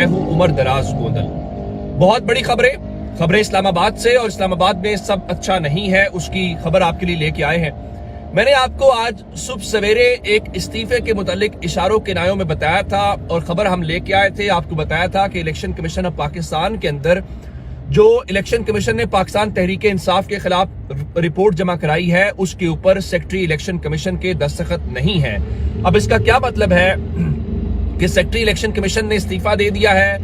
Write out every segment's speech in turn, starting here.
मैं हूं उमर दराज गोंदल। बहुत बड़ी खबरें इस्लामाबाद से, और इस्लामाबाद में सब अच्छा नहीं है उसकी खबर आपके लिए लेके आए हैं। मैंने आपको आज सुबह सवेरे एक इस्तीफे के मुतालिक इशारों के नायों में बताया था, और खबर हम लेके आए थे, आपको बताया था कि इलेक्शन कमीशन ऑफ पाकिस्तान के अंदर जो इलेक्शन कमीशन ने पाकिस्तान तहरीक इंसाफ के खिलाफ रिपोर्ट जमा कराई है उसके ऊपर सेक्रेटरी इलेक्शन कमीशन के दस्तखत नहीं है। अब इसका क्या मतलब है कि सेक्रेटरी इलेक्शन कमीशन ने इस्तीफा दे दिया है?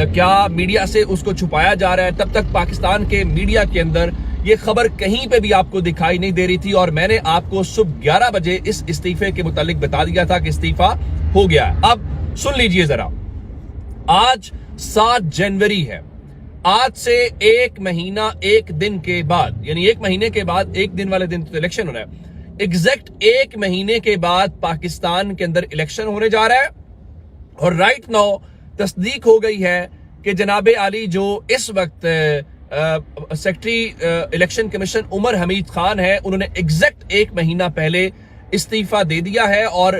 क्या मीडिया से उसको छुपाया जा रहा है? तब तक पाकिस्तान के मीडिया के अंदर ये खबर कहीं पे भी आपको दिखाई नहीं दे रही थी, और मैंने आपको सुबह 11 बजे इस इस्तीफे के मुतालिक बता दिया था कि इस्तीफा हो गया है। अब सुन लीजिए जरा, आज 7 जनवरी है। आज से 1 महीना 1 दिन के बाद, यानी 1 महीने के बाद 1 दिन वाले दिन तो इलेक्शन हो रहा है, एग्जैक्ट 1 महीने के बाद पाकिस्तान के अंदर इलेक्शन होने जा रहा है। और राइट नाउ तस्दीक हो गई है कि जनाबे आली जो इस वक्त secretary election commission Umar Hamid Khan है, उन्होंने एग्जैक्ट 1 महीना पहले इस्तीफा दे दिया है। और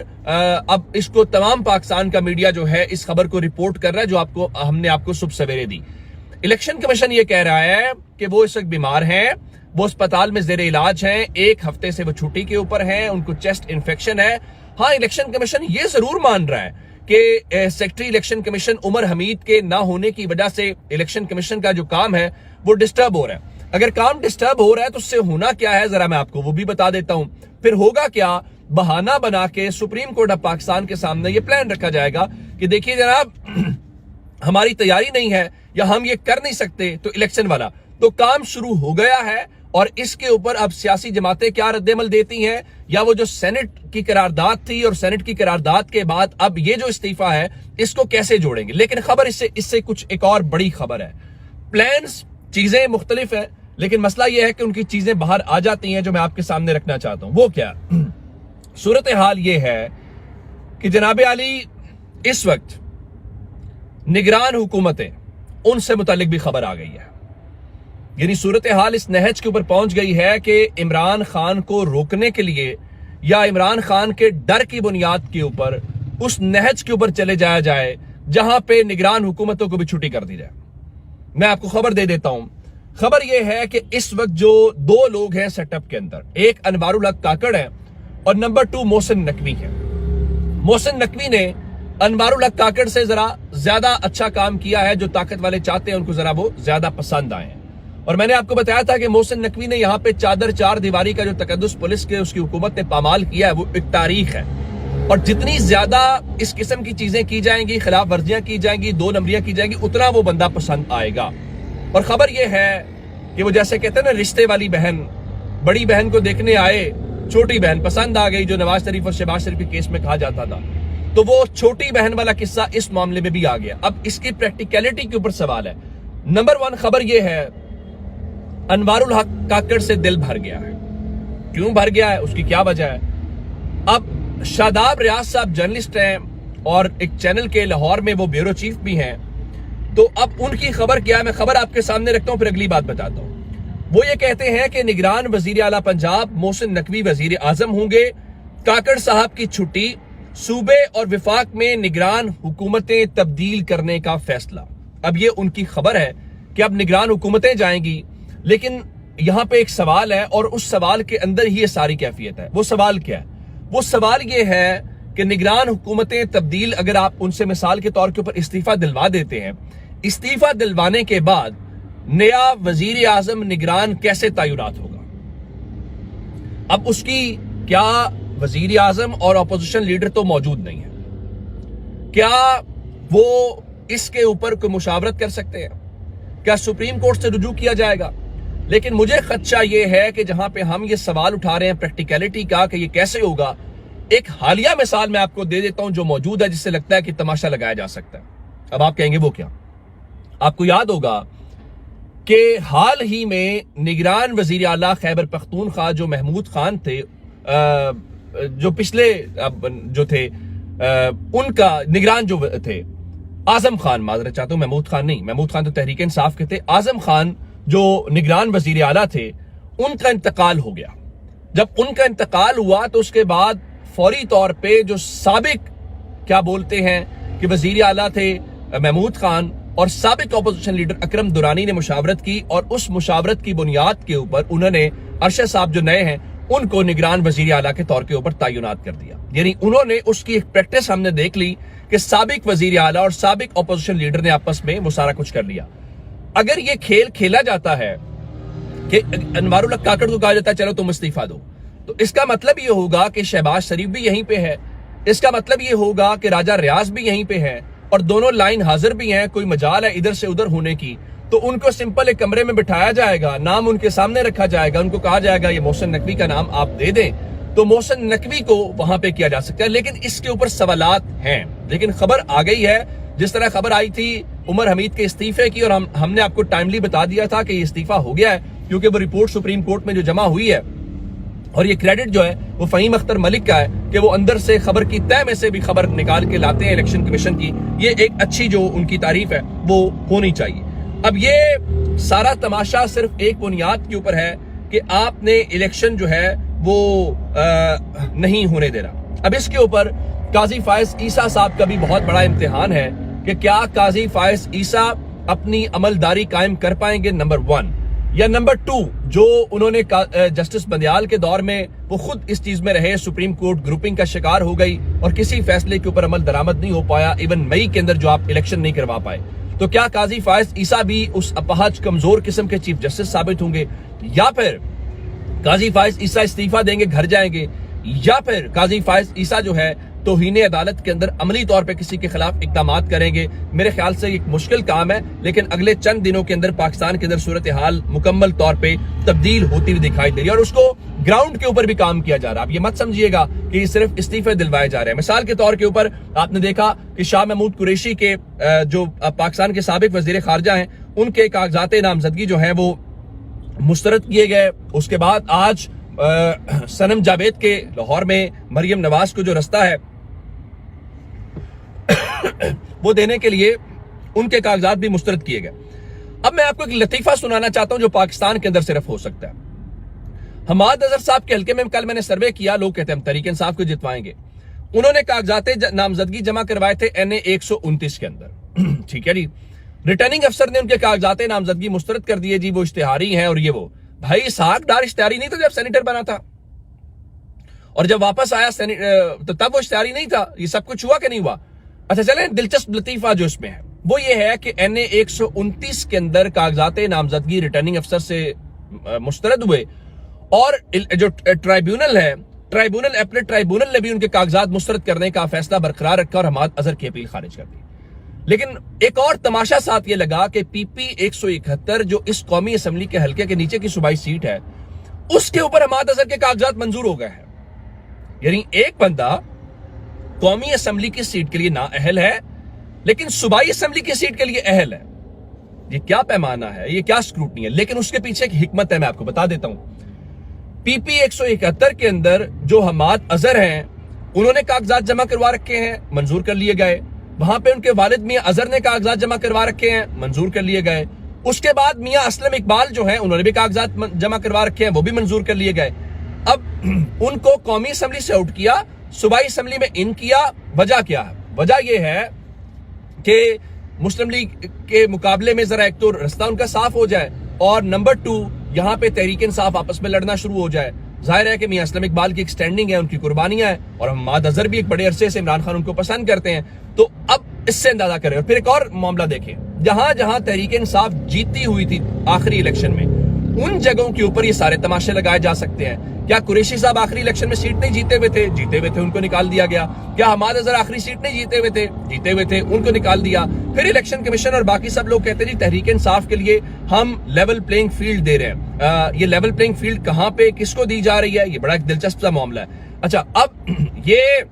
अब इसको तमाम पाकिस्तान का मीडिया जो है इस खबर को रिपोर्ट कर रहा है, जो हमने आपको सुबह सवेरे दी। इलेक्शन कमीशन ये कह रहा है कि वो इस वक्त बीमार हैं, वो अस्पताल में जेर इलाज हैं, 1 हफ्ते से वो छुट्टी के ऊपर हैं, उनको चेस्ट इन्फेक्शन है। हाँ, इलेक्शन कमीशन ये जरूर मान रहा है कि secretary election commission Umar Hamid के ना होने की वजह से इलेक्शन कमीशन का जो काम है वो डिस्टर्ब हो रहा है। अगर काम डिस्टर्ब हो रहा है तो उससे होना क्या है, जरा मैं आपको वो भी बता देता हूं। फिर होगा क्या, बहाना बना के सुप्रीम कोर्ट ऑफ पाकिस्तान के सामने ये प्लान रखा जाएगा कि देखिए जनाब, हमारी तैयारी नहीं है या हम ये कर नहीं सकते, तो इलेक्शन वाला तो काम शुरू हो गया है। और इसके ऊपर अब सियासी जमातें क्या रद्देमल देती हैं, या वो जो सेनेट की करारदाद थी और सेनेट की करारदाद के बाद अब ये जो इस्तीफा है इसको कैसे जोड़ेंगे। लेकिन खबर इससे कुछ एक और बड़ी खबर है। प्लान्स चीजें मुख्तलिफ है, लेकिन मसला यह है कि उनकी चीजें बाहर आ जाती हैं, जो मैं आपके सामने रखना चाहता हूं। वो क्या सूरत हाल ये है कि जनाबे आली इस वक्त निगरान हुकूमतें, उनसे मुतालिक भी खबर आ गई है। यानी सूरत हाल इस नहज के ऊपर पहुंच गई है कि इमरान खान को रोकने के लिए या इमरान खान के डर की बुनियाद के ऊपर उस नहज के ऊपर चले जाया जाए जहां पे निगरान हुकूमतों को भी छुट्टी कर दी जाए। मैं आपको खबर दे देता हूं। खबर यह है कि इस वक्त जो 2 लोग हैं सेटअप के अंदर, एक अनवारुल हक काकड़ है और नंबर 2 मोहसिन नकवी है। मोहसिन नकवी ने अनवारुल हक काकड़ से जरा ज्यादा अच्छा काम किया है। जो ताकत वाले चाहते हैं उनको जरा वो ज्यादा पसंद आए। और मैंने आपको बताया था कि मोहसिन नकवी ने यहां पे चादर 4 दीवारी का जो तकद्दुस पुलिस के उसकी हुकूमत ने पामाल किया है वो एक तारीख है। और जितनी ज्यादा इस किस्म की चीजें की जाएंगी, खिलाफ वर्जियां की जाएंगी, 2 नंबरियां की जाएंगी, उतना वो बंदा पसंद आएगा। और खबर यह है कि वो जैसे कहते हैं ना, रिश्ते वाली बहन बड़ी बहन को देखने आए, छोटी बहन पसंद आ गई, जो नवाज शरीफ और शहबाज शरीफ के केस में कहा जाता था। तो वो छोटी बहन वाला किस्सा इस मामले में भी आ गया। अब इसकी प्रैक्टिकलिटी के ऊपर सवाल है। नंबर 1 खबर यह है, अनवारुल हक काकड़ से दिल भर गया है। क्यों भर गया है, उसकी क्या वजह है? अब शादाब रियाज साहब जर्नलिस्ट हैं और एक चैनल के लाहौर में वो ब्यूरो चीफ भी हैं। तो अब उनकी खबर क्या है, मैं खबर आपके सामने रखता हूं, फिर अगली बात बताता हूं। वो ये कहते हैं कि निगरान वजीर आला पंजाब मोहसिन नकवी वजीर आजम होंगे, काकड़ साहब की छुट्टी, सूबे और विफाक में निगरान हुकूमतें तब्दील करने का फैसला। अब ये उनकी खबर है कि अब निगरान हुकूमतें जाएंगी। लेकिन यहां पे एक सवाल है, और उस सवाल के अंदर ही ये सारी कैफियत है। वो सवाल क्या है? वो सवाल ये है कि निगरान हुकूमतें तब्दील, अगर आप उनसे मिसाल के तौर के ऊपर इस्तीफा दिलवा देते हैं, इस्तीफा दिलवाने के बाद नया वजीर आजम निगरान कैसे तैनात होगा? अब उसकी क्या वजीर आजम और अपोजिशन लीडर तो मौजूद नहीं है, क्या वो इसके ऊपर कोई मुशावरत कर सकते हैं? क्या सुप्रीम कोर्ट से रुजू किया जाएगा? लेकिन मुझे खदशा यह है कि जहां पे हम ये सवाल उठा रहे हैं प्रैक्टिकलिटी का कि ये कैसे होगा, एक हालिया मिसाल मैं आपको दे देता हूं जो मौजूद है, जिससे लगता है कि तमाशा लगाया जा सकता है। अब आप कहेंगे वो क्या? आपको याद होगा कि हाल ही में निगरान वजीर आला खैबर पख्तूनख्वा जो महमूद खान थे, जो पिछले जो थे उनका निगरान जो थे, आजम खान, माजरत चाहता हूं, महमूद खान नहीं, महमूद खान तो तहरीक इंसाफ के थे, आजम खान जो निगरान वजीर आला थे, उनका इंतकाल हो गया। जब उनका इंतकाल हुआ तो उसके बाद फौरी तौर पे जो साबिक क्या बोलते हैं कि वजीर आला थे, महमूद खान और साबिक ऑपोजिशन लीडर अकरम दुरानी ने मुशावरत की और उस मुशावरत की बुनियाद के ऊपर उन्होंने अरशद साहब जो नए हैं उनको निगरान वजीर आला के तौर के ऊपर तैनात कर दिया। यानी उन्होंने उसकी एक प्रैक्टिस हमने देख ली कि साबिक वजीर आला और साबिक ऑपोजिशन लीडर ने आपस में वो सारा कुछ कर लिया। अगर ये खेल खेला जाता है कि अनवारुल हक काकड़ को कहा जाता है चलो तुम इस्तीफा दो, तो इसका मतलब ये होगा कि शहबाज शरीफ भी यहीं पे है, इसका मतलब ये होगा कि राजा रियाज भी यहीं पे है और दोनों लाइन हाजिर भी हैं, कोई मजाल है इधर से उधर होने की, तो उनको सिंपल एक कमरे में बिठाया जाएगा, नाम उनके सामने रखा जाएगा, उनको कहा जाएगा ये मोहसिन नकवी का नाम आप दे दें, तो मोहसिन नकवी को वहां पे किया जा सकता है। लेकिन इसके ऊपर सवालात हैं। लेकिन खबर आ गई है, जिस तरह खबर आई थी उमर हमीद के इस्तीफे की, और हमने आपको टाइमली बता दिया था कि ये इस्तीफा हो गया है क्योंकि वो रिपोर्ट सुप्रीम कोर्ट में जो जमा हुई है, और ये क्रेडिट जो है वो फहीम अख्तर मलिक का है कि वो अंदर से खबर की तह में से भी खबर निकाल के लाते हैं इलेक्शन कमीशन की। ये एक अच्छी जो उनकी तारीफ है वो होनी चाहिए। अब ये सारा तमाशा सिर्फ एक बुनियाद के ऊपर है कि आपने इलेक्शन जो है वो नहीं होने दे रहा। अब इसके ऊपर काजी फायज ईसा साहब का भी बहुत बड़ा इम्तिहान है कि क्या काजी फायज ईसा अपनी अमलदारी कायम कर पाएंगे, नंबर 1, या नंबर 2 जो उन्होंने जस्टिस बंदियाल के दौर में वो खुद इस चीज में रहे, सुप्रीम कोर्ट ग्रुपिंग का शिकार हो गई और किसी फैसले के ऊपर अमल दरामद नहीं हो पाया, इवन मई के अंदर जो आप इलेक्शन नहीं करवा पाए। तो क्या काजी फायज ईसा भी उस अपहज कमजोर किस्म के चीफ जस्टिस साबित होंगे, या फिर काजी फायज ईसा इस्तीफा देंगे, घर जाएंगे, या फिर काजी फायज ईसा जो है तौहीन अदालत के अंदर अमली तौर पे किसी के खिलाफ इक़दाम करेंगे। मेरे ख्याल से एक मुश्किल काम है, लेकिन अगले चंद दिनों के अंदर पाकिस्तान के अंदर सूरत हाल मुकम्मल तौर पे तब्दील होती हुई दिखाई दे रही है और उसको ग्राउंड के ऊपर भी काम किया जा रहा है। आप ये मत समझिएगा कि सिर्फ इस्तीफे दिलवाए जा रहे हैं। मिसाल के तौर के ऊपर आपने देखा कि शाह महमूद कुरैशी के जो पाकिस्तान के साबिक वजीर खारजा हैं, उनके कागजात नामजदगी जो है वो मुस्तरद किए गए। उसके बाद आज सनम जावेद के लाहौर में मरियम नवाज को जो रास्ता है वो देने के लिए उनके कागजात भी मुस्तरद किए गए। अब मैं आपको एक लतीफा सुनाना चाहता हूं जो पाकिस्तान के अंदर सिर्फ हो सकता है। हमाद अजहर साहब के हल्के में कल मैंने सर्वे किया, लोग कहते हैं हम तहरीक इंसाफ को जितवाएंगे। उन्होंने कागजात नामजदगी जमा करवाए थे NA 129 के अंदर, ठीक है जी। रिटर्निंग अफसर ने उनके कागजात नामजदगी मुस्तरद कर दिए जी, वो इश्तिहारी हैं और ये वो। भाई इसहाक डार इश्तिहारी नहीं था जब सेनेटर बना था, और जब वापस आया तो तब वो इश्तिहारी नहीं था। ये सब कुछ हुआ कि नहीं हुआ? अच्छा चले, दिलचस्प लतीफा जो इसमें है वो ये है कि NA 129 के अंदर कागजात नामजदगी रिटर्निंग अफसर से मुस्तरद हुए और जो ट्राइब्यूनल है, अपने ट्राइब्यूनल ने भी उनके कागजात मुस्तरद करने का फैसला बरकरार रखा और हमाद अजहर की अपील खारिज कर दी। लेकिन एक और तमाशा साथ ये लगा कि PP 171 जो इस कौमी असम्बली के हल्के के नीचे की सूबाई सीट है, उसके ऊपर हमाद अजहर के कागजात मंजूर हो गए हैं। यानी एक बंदा कौमी असम्बली की सीट के लिए ना अहल है, लेकिन सूबाई असम्बली की सीट के लिए अहल है। ये क्या पैमाना है, ये क्या स्क्रूटनी है? लेकिन उसके पीछे एक हिकमत है, मैं आपको बता देता हूं। PP 171 के अंदर जो हमाद अजहर हैं, उन्होंने कागजात जमा करवा रखे हैं, मंजूर कर लिए गए। वहां पे उनके वालिद मियां अजहर ने कागजात जमा करवा रखे हैं, मंजूर कर लिए गए। उसके बाद मियां असलम इकबाल जो हैं, उन्होंने भी कागजात जमा करवा रखे हैं, वो भी मंजूर कर लिए गए। अब उनको कौमी असम्बली से आउट किया, सूबाई असम्बली में इन किया। वजह क्या है? वजह यह है कि मुस्लिम लीग के मुकाबले में जरा एक तो रास्ता उनका साफ हो जाए, और नंबर 2 यहां पे तहरीक इंसाफ आपस में लड़ना शुरू हो जाए। जाहिर है कि मियां असलम इकबाल की एक स्टैंडिंग है, उनकी कुर्बानियां हैं, और हमाद अजहर भी एक बड़े अरसे से इमरान खान उनको पसंद करते हैं। तो अब इससे अंदाजा करें। और फिर एक और मामला देखें, जहां जहां तहरीक इंसाफ जीती हुई थी आखिरी इलेक्शन में, उन जगहों के ऊपर ये सारे तमाशे लगाए जा सकते हैं। क्या कुरैशी साहब आखिरी इलेक्शन में सीट नहीं जीते हुए थे? जीते हुए थे, उनको निकाल दिया गया। क्या हमाद अजहर आखिरी सीट नहीं जीते हुए थे? जीते हुए थे, उनको निकाल दिया। फिर इलेक्शन कमीशन और बाकी सब लोग कहते हैं जी तहरीक इंसाफ के लिए हम लेवल प्लेइंग फील्ड दे रहे हैं। ये लेवल प्लेइंग फील्ड कहां पे किसको दी जा रही है? ये बड़ा एक दिलचस्प सा मामला है। अच्छा, अब ये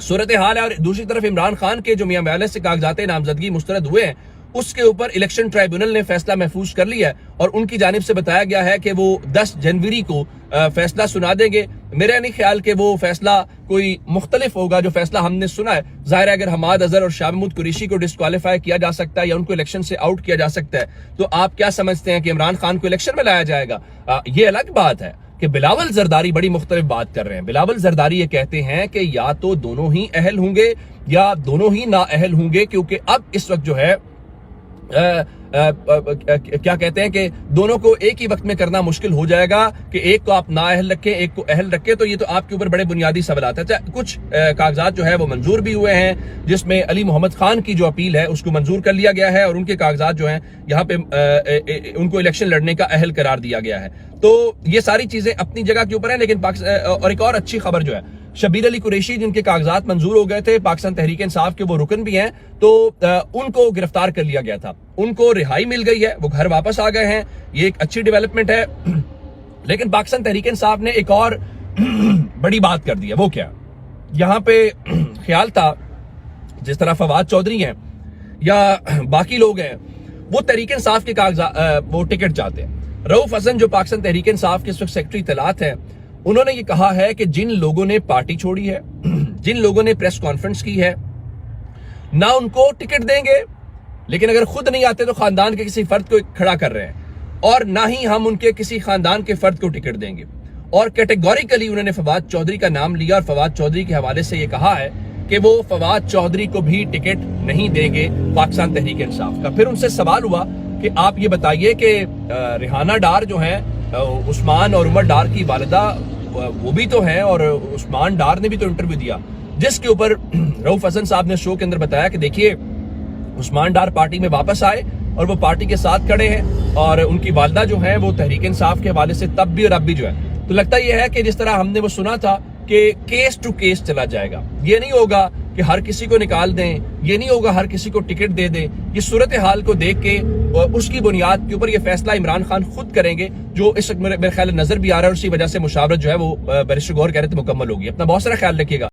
सूरत हाल है। और दूसरी तरफ इमरान खान के जो मियां वाले से कागजात नामजदगी मुस्तरद हुए हैं, उसके ऊपर इलेक्शन ट्राइब्यूनल ने फैसला महफूज कर लिया है और उनकी जानिब से बताया गया है कि वो 10 जनवरी को फैसला सुना देंगे। मेरा नहीं ख्याल कि वो फैसला कोई मुख्तलिफ होगा जो फैसला हमने सुना है। जाहिर है अगर हमाद अजहर और शाह महमूद कुरैशी को डिस्क्वालीफाई किया जा सकता है या उनको इलेक्शन से आउट किया जा सकता है, तो आप क्या समझते हैं कि इमरान खान को इलेक्शन में लाया जाएगा? ये अलग बात है कि बिलावल जरदारी बड़ी मुख्तलिफ बात कर रहे हैं। बिलावल जरदारी ये कहते हैं कि या तो दोनों ही अहल होंगे या दोनों ही नाअहल होंगे, क्योंकि अब इस वक्त जो है क्या कहते हैं कि दोनों को एक ही वक्त में करना मुश्किल हो जाएगा कि एक को आप नाअहल रखें, एक को अहल रखें। तो ये तो आपके ऊपर बड़े बुनियादी सवाल है। कुछ कागजात जो है वो मंजूर भी हुए हैं, जिसमें अली मोहम्मद खान की जो अपील है उसको मंजूर कर लिया गया है और उनके कागजात जो हैं यहाँ पे उनको इलेक्शन लड़ने का अहल करार दिया गया है। तो ये सारी चीजें अपनी जगह के ऊपर है। लेकिन और एक और अच्छी खबर जो है, शबीर अली कुरैशी जिनके कागजात मंजूर हो गए थे, पाकिस्तान तहरीक इंसाफ के वो रुकन भी हैं, तो उनको गिरफ्तार कर लिया गया था, उनको रिहाई मिल गई है, वो घर वापस आ गए हैं। ये एक अच्छी डेवलपमेंट है। लेकिन पाकिस्तान तहरीक इंसाफ ने एक और बड़ी बात कर दी है। वो क्या, यहां पे ख्याल था जिस तरह फवाद चौधरी हैं या बाकी लोग हैं वो तहरीक इंसाफ के कागजात वो टिकट चाहते हैं। रऊफ हसन जो पाकिस्तान तहरीक इंसाफ के इस वक्त सेक्रेटरी इत्तलात हैं, उन्होंने ये कहा है कि जिन लोगों ने पार्टी छोड़ी है, जिन लोगों ने प्रेस कॉन्फ्रेंस की है, ना उनको टिकट देंगे, लेकिन अगर खुद नहीं आते तो खानदान के किसी फर्द को खड़ा कर रहे हैं, और ना ही हम उनके किसी खानदान के फर्द को टिकट देंगे। और कैटेगोरिकली उन्होंने फवाद चौधरी का नाम लिया और फवाद चौधरी के हवाले से ये कहा है कि वो फवाद चौधरी को भी टिकट नहीं देंगे पाकिस्तान तहरीक इंसाफ का। फिर उनसे सवाल हुआ कि आप ये बताइए कि रिहाना डार जो है, उस्मान और उमर डार की वालिदा वो भी तो हैं, और उस्मान डार ने भी तो इंटरव्यू दिया, जिसके ऊपर रऊफ हसन साहब ने शो के अंदर बताया कि देखिए उस्मान डार पार्टी में वापस आए और वो पार्टी के साथ खड़े हैं, और उनकी वालिदा जो है वो तहरीक इंसाफ के हवाले से तब भी और अब भी जो है। तो लगता यह है कि जिस तरह हमने वो सुना था कि केस टू केस चला जाएगा। ये नहीं होगा कि हर किसी को निकाल दें, ये नहीं होगा हर किसी को टिकट दे दें। ये सूरत हाल को देख के उसकी बुनियाद के ऊपर ये फैसला इमरान खान खुद करेंगे, जो इस वक्त मेरे ख्याल नजर भी आ रहा है। और उसी वजह से मुशावरत जो है वो बैरिस्टर गौहर कह रहे थे मुकम्मल होगी। अपना बहुत सारा ख्याल रखिएगा।